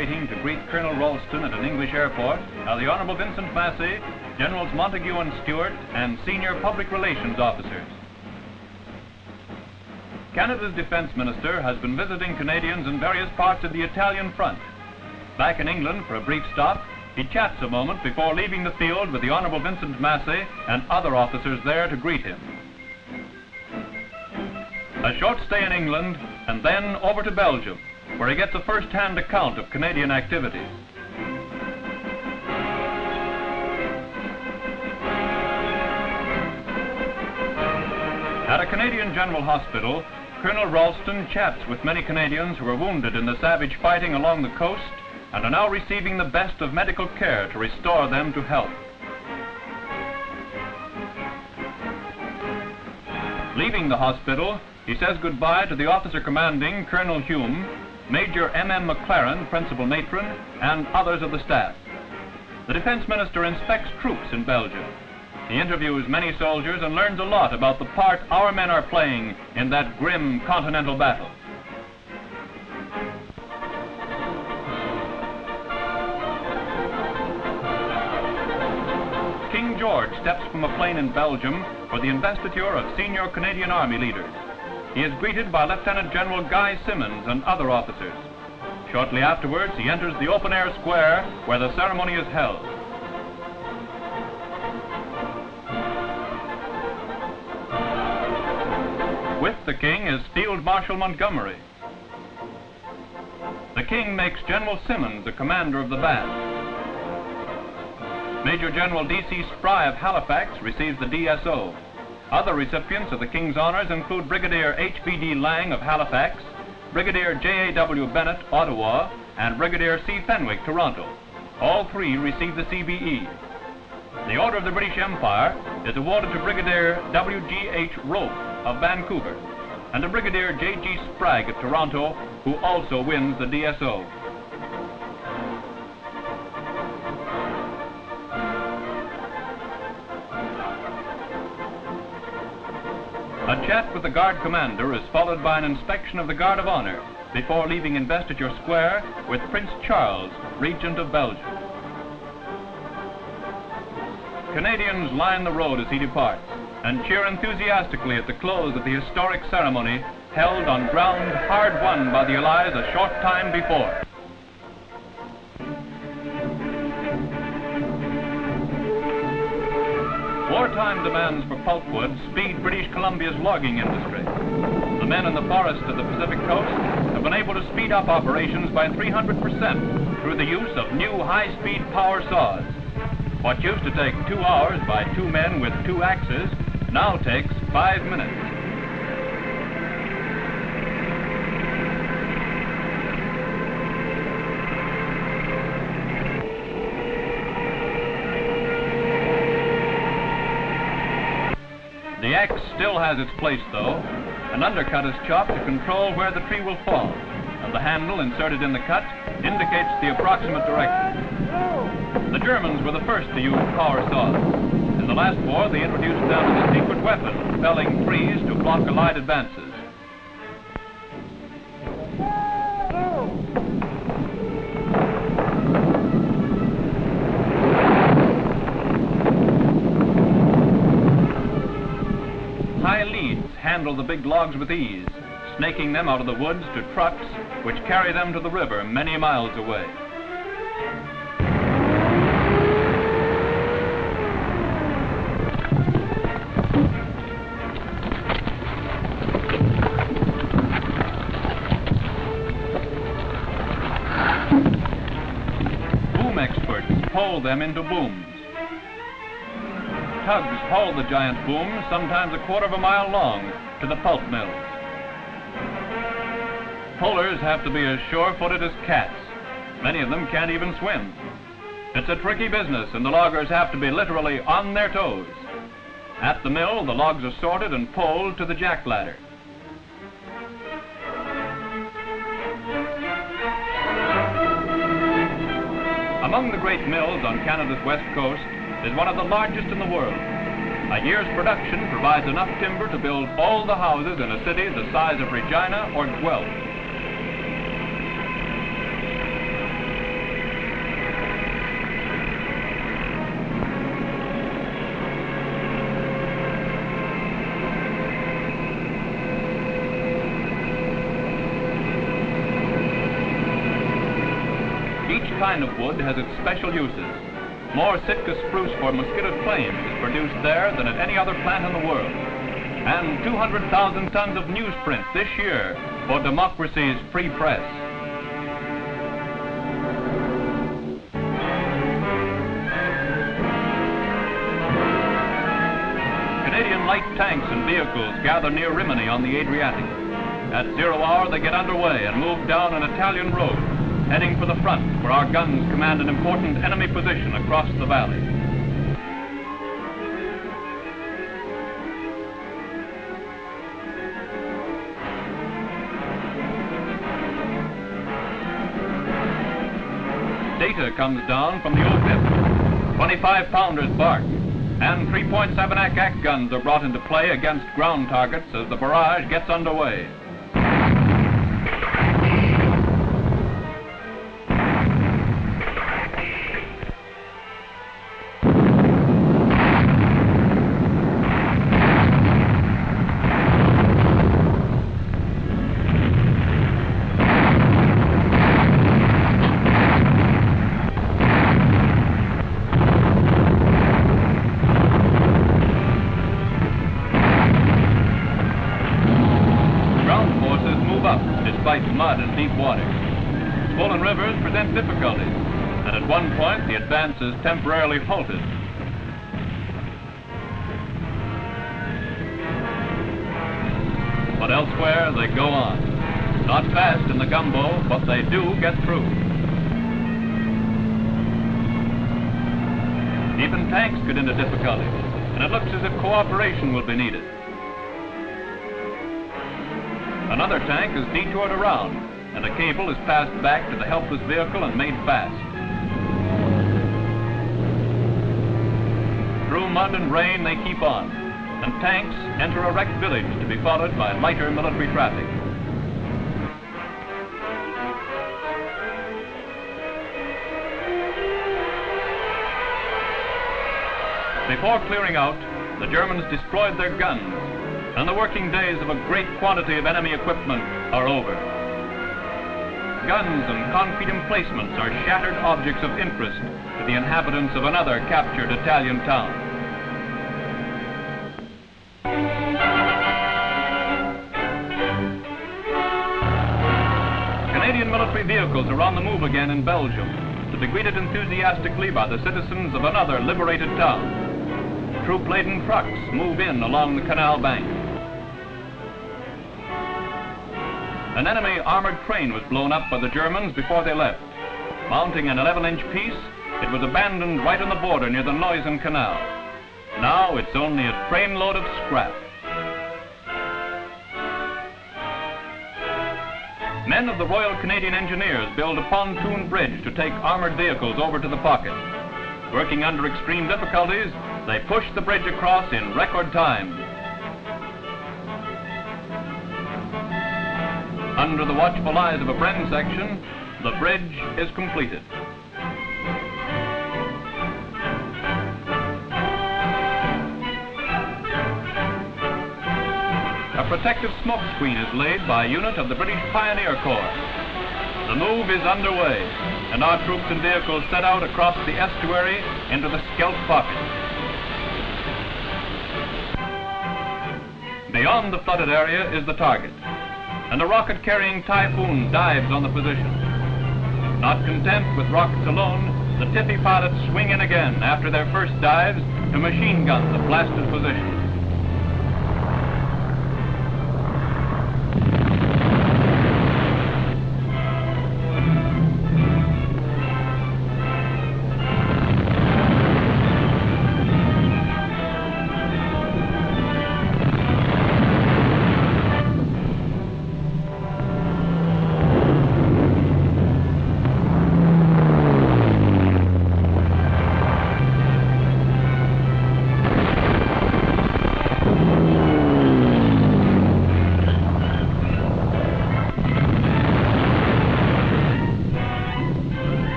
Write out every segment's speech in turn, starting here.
waiting to greet Colonel Ralston at an English airport are the Honorable Vincent Massey, Generals Montague and Stuart, and senior public relations officers. Canada's Defence Minister has been visiting Canadians in various parts of the Italian front. Back in England for a brief stop, he chats a moment before leaving the field with the Honorable Vincent Massey and other officers there to greet him. A short stay in England, and then over to Belgium, where he gets a first-hand account of Canadian activities. At a Canadian General Hospital, Colonel Ralston chats with many Canadians who were wounded in the savage fighting along the coast and are now receiving the best of medical care to restore them to health. Leaving the hospital, he says goodbye to the officer commanding, Colonel Hume, Major M. McLaren, Principal Matron, and others of the staff. The Defence Minister inspects troops in Belgium. He interviews many soldiers and learns a lot about the part our men are playing in that grim continental battle. King George steps from a plane in Belgium for the investiture of senior Canadian Army leaders. He is greeted by Lieutenant General Guy Simmons and other officers. Shortly afterwards, he enters the open-air square where the ceremony is held. With the King is Field Marshal Montgomery. The King makes General Simmons the commander of the band. Major General D.C. Spry of Halifax receives the DSO. Other recipients of the King's honors include Brigadier H.B.D. Lang of Halifax, Brigadier J.A.W. Bennett, Ottawa, and Brigadier C. Fenwick, Toronto. All three receive the CBE. The Order of the British Empire is awarded to Brigadier W.G.H. Rope of Vancouver and to Brigadier J.G. Sprague of Toronto, who also wins the DSO. A chat with the Guard Commander is followed by an inspection of the Guard of Honor before leaving Investiture Square with Prince Charles, Regent of Belgium. Canadians line the road as he departs and cheer enthusiastically at the close of the historic ceremony held on ground hard won by the Allies a short time before. Wartime demands for pulpwood speed British Columbia's logging industry. The men in the forests of the Pacific coast have been able to speed up operations by 300% through the use of new high-speed power saws. What used to take 2 hours by 2 men with 2 axes now takes 5 minutes. The axe still has its place, though. An undercut is chopped to control where the tree will fall, and the handle inserted in the cut indicates the approximate direction. The Germans were the first to use power saws. In the last war, they introduced them as a secret weapon, felling trees to block Allied advances. High leads handle the big logs with ease, snaking them out of the woods to trucks which carry them to the river many miles away. Boom experts pole them into booms. Tugs haul the giant booms, sometimes a quarter of a mile long, to the pulp mills. Pullers have to be as sure-footed as cats. Many of them can't even swim. It's a tricky business, and the loggers have to be literally on their toes. At the mill, the logs are sorted and poled to the jack ladder. Among the great mills on Canada's west coast is one of the largest in the world. A year's production provides enough timber to build all the houses in a city the size of Regina or Guelph. kind of wood has its special uses. More Sitka spruce for mosquito claims is produced there than at any other plant in the world. And 200,000 tons of newsprint this year for democracy's free press. Canadian light tanks and vehicles gather near Rimini on the Adriatic. At 0 hour, they get underway and move down an Italian road, heading for the front, where our guns command an important enemy position across the valley. Data comes down from the O-pip. 25-pounders bark, and 3.7 ACAC guns are brought into play against ground targets as the barrage gets underway. Mud and deep water. Swollen rivers present difficulties, and at one point the advance is temporarily halted. But elsewhere they go on. Not fast in the gumbo, but they do get through. Even tanks get into difficulties, and it looks as if cooperation will be needed. Another tank is detoured around, and a cable is passed back to the helpless vehicle and made fast. Through mud and rain they keep on, and tanks enter a wrecked village to be followed by lighter military traffic. Before clearing out, the Germans destroyed their guns, and the working days of a great quantity of enemy equipment are over. Guns and concrete emplacements are shattered objects of interest to the inhabitants of another captured Italian town. Canadian military vehicles are on the move again in Belgium to be greeted enthusiastically by the citizens of another liberated town. Troop-laden trucks move in along the canal bank. An enemy armored train was blown up by the Germans before they left. Mounting an 11-inch piece, it was abandoned right on the border near the Neusen Canal. Now it's only a trainload of scrap. Men of the Royal Canadian Engineers build a pontoon bridge to take armored vehicles over to the pocket. Working under extreme difficulties, they push the bridge across in record time. Under the watchful eyes of a Bren section, the bridge is completed. A protective smoke screen is laid by a unit of the British Pioneer Corps. The move is underway, and our troops and vehicles set out across the estuary into the Scheldt Pocket. Beyond the flooded area is the target, and a rocket-carrying Typhoon dives on the position. Not content with rockets alone, the Tiffy pilots swing in again after their first dives to machine gun the blasted position.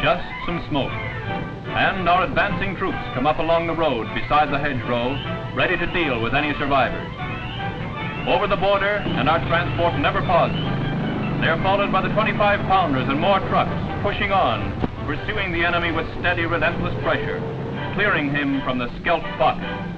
Just some smoke. And our advancing troops come up along the road beside the hedgerow, ready to deal with any survivors. over the border, and our transport never pauses. They are followed by the 25-pounders and more trucks, pushing on, pursuing the enemy with steady, relentless pressure, clearing him from the Scheldt pocket.